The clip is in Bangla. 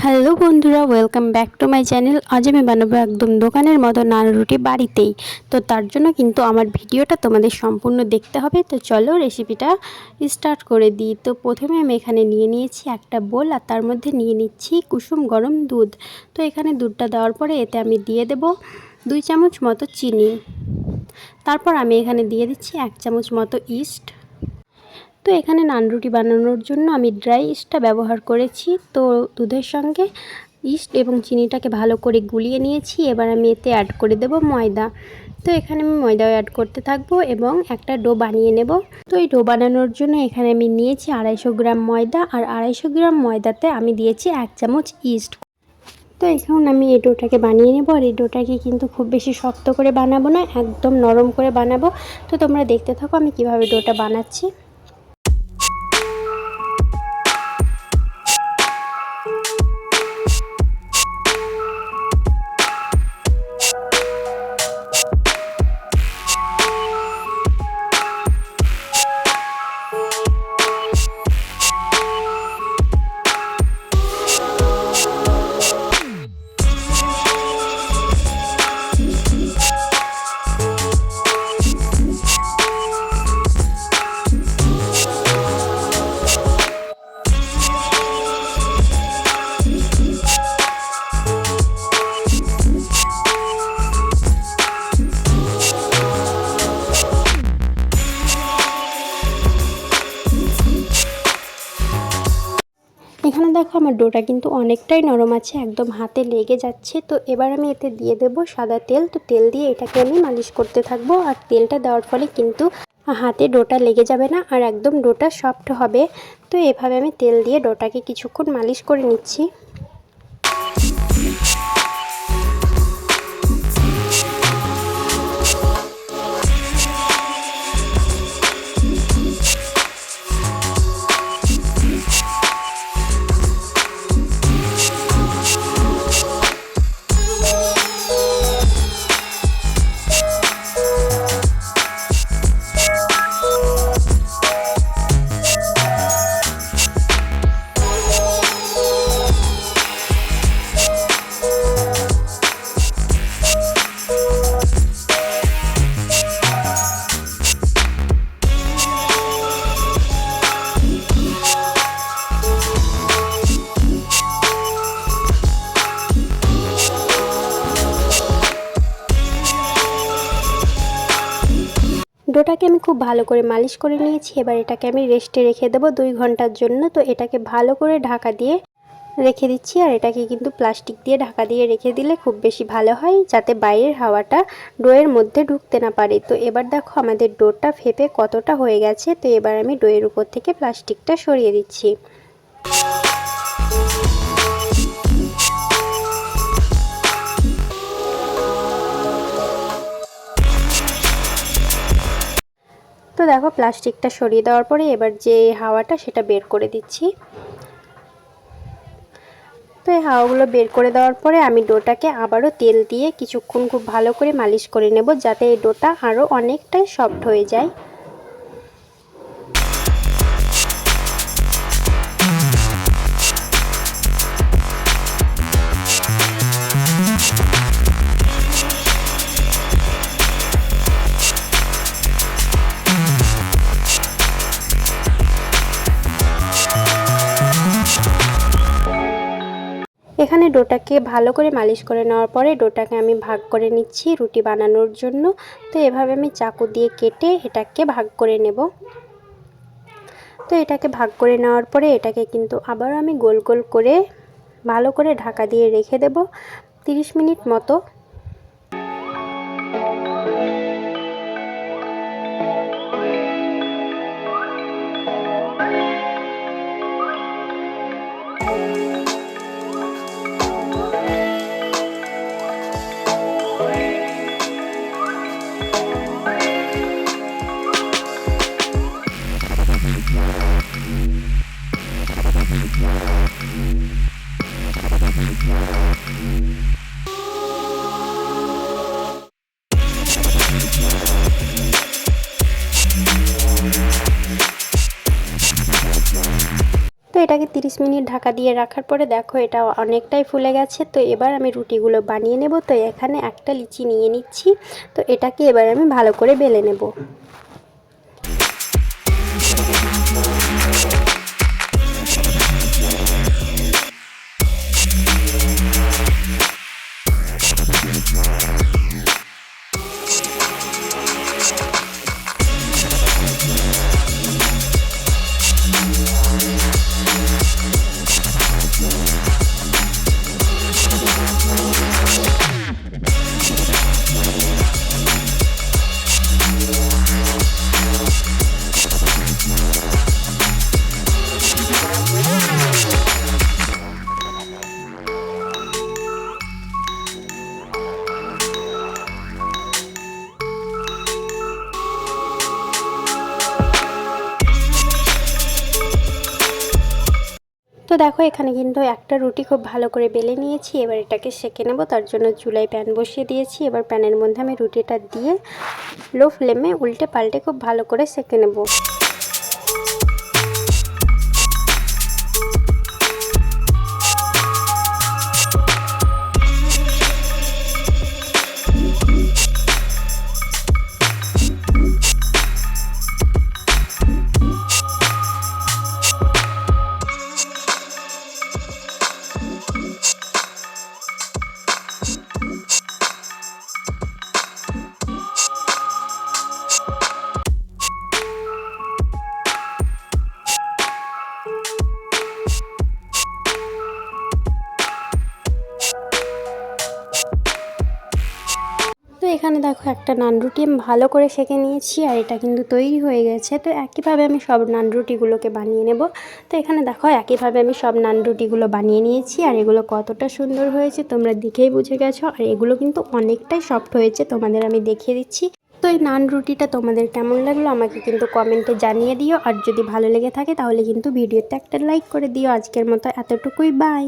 হ্যালো বন্ধুরা, welcome back to my channel. আজ আমি বানাবো একদম দোকানের মতো নান রুটি বাড়িতেই। তো তার জন্য কিন্তু আমার ভিডিওটা তোমাদের সম্পূর্ণ দেখতে হবে। তো চলো রেসিপিটা স্টার্ট করে দিই। তো প্রথমে আমি এখানে নিয়ে নিয়েছি একটা বোল, আর তার মধ্যে নিয়ে নিচ্ছি কুসুম গরম দুধ। তো এখানে দুধটা দেওয়ার পরে এতে আমি দিয়ে দেব 2 চামচ মতো চিনি। তারপর আমি এখানে দিয়ে দিচ্ছি 1 চামচ মতো ইস্ট। তো এখানে নান রুটি বানানোর জন্য আমি ড্রাই ইস্টটা ব্যবহার করেছি। তো দুধের সঙ্গে ইস্ট এবং চিনিটাকে ভালো করে গুলিয়ে নিয়েছি। এবার আমি এতে অ্যাড করে দেব ময়দা। তো এখানে আমি ময়দাও অ্যাড করতে থাকবো এবং একটা ডো বানিয়ে নেব। তো এই ডো বানানোর জন্য এখানে আমি নিয়েছি 250 গ্রাম ময়দা, আর 250 গ্রাম ময়দাতে আমি দিয়েছি 1 চামচ ইস্ট। তো এখন আমি এই ডোটাকে বানিয়ে নেব। আর এই ডোটাকে কিন্তু খুব বেশি শক্ত করে বানাবো না, একদম নরম করে বানাবো। তো তোমরা দেখতে থাকো আমি কিভাবে ডোটা বানাচ্ছি। এখানে দেখো আমার ডোটা কিন্তু অনেকটাই নরম আছে, একদম হাতে লেগে যাচ্ছে। তো এবার আমি এতে দিয়ে দেব সাদা তেল। তো তেল দিয়ে এটাকে আমি মালিশ করতে থাকবো। আর তেলটা দেওয়ার ফলে কিন্তু হাতে ডোটা লেগে যাবে না, আর একদম ডোটা সফট হবে। তো এভাবে আমি তেল দিয়ে ডোটাকে কিছুক্ষণ মালিশ করে নিচ্ছি। ডোটাকে আমি খুব ভালো করে মালিশ করে নিয়েছি। এবার এটাকে আমি রেস্টে রেখে দেবো 2 ঘন্টার জন্য। তো এটাকে ভালো করে ঢাকা দিয়ে রেখে দিচ্ছি। আর এটাকে কিন্তু প্লাস্টিক দিয়ে ঢাকা দিয়ে রেখে দিলে খুব বেশি ভালো হয়, যাতে বাইরের হাওয়াটা ডোয়ের মধ্যে ঢুকতে না পারে। তো এবার দেখো আমাদের ডোটা ফেপে কতটা হয়ে গেছে। তো এবার আমি ডোয়ের উপর থেকে প্লাস্টিকটা সরিয়ে দিচ্ছি। তো দেখো প্লাস্টিকটা সরিয়ে দেওয়ার পরে এবার যে হাওয়াটা সেটা বের করে দিচ্ছি। তো এই হাওয়াগুলো বের করে দেওয়ার পরে আমি ডোটাকে আবারও তেল দিয়ে কিছুক্ষণ খুব ভালো করে মালিশ করে নেব, যাতে এই ডোটা আরও অনেকটাই সফট হয়ে যায়। এখানে ডোটাকে ভালো করে মালিশ করে নেওয়ার পরে ডোটাকে আমি ভাগ করে নিচ্ছি রুটি বানানোর জন্য। তো এভাবে আমি চাকু দিয়ে কেটে এটাকে ভাগ করে নেব। তো এটাকে ভাগ করে নেওয়ার পরে এটাকে কিন্তু আবার আমি গোল গোল করে ভালো করে ঢাকা দিয়ে রেখে দেব 30 মিনিট মতো। এটাকে 30 মিনিট ঢাকা দিয়ে রাখার পরে দেখো এটা অনেকটাই ফুলে গেছে। তো এবার আমি রুটিগুলো বানিয়ে নেব। তো এখানে একটা লিচি নিয়ে নিচ্ছি। তো এটাকে এবার আমি ভালো করে বেলে নেব। তো দেখো এখানে কিন্তু একটা রুটি খুব ভালো করে বেলে নিয়েছি। এবার এটাকে সেঁকে নেব। তার জন্য চুলায় প্যান বসিয়ে দিয়েছি। এবার প্যানের মধ্যে আমি রুটিটা দিয়ে লো ফ্লেমে উল্টে পাল্টে খুব ভালো করে সেঁকে নেব। তো এখানে দেখো একটা নান রুটি আমি ভালো করে সেঁকে নিয়েছি আর এটা কিন্তু তৈরি হয়ে গেছে। তো একইভাবে আমি সব নান রুটিগুলোকে বানিয়ে নেব। তো এখানে দেখো একইভাবে আমি সব নান রুটিগুলো বানিয়ে নিয়েছি আর এগুলো কতটা সুন্দর হয়েছে তোমরা দেখেই বুঝে গেছো। আর এগুলো কিন্তু অনেকটাই সফট হয়েছে, তোমাদের আমি দেখিয়ে দিচ্ছি। তো এই নান রুটিটা তোমাদের কেমন লাগলো আমাকে কিন্তু কমেন্টে জানিয়ে দিও। আর যদি ভালো লেগে থাকে তাহলে কিন্তু ভিডিওতে একটা লাইক করে দিও। আজকের মতো এতটুকুই, বাই।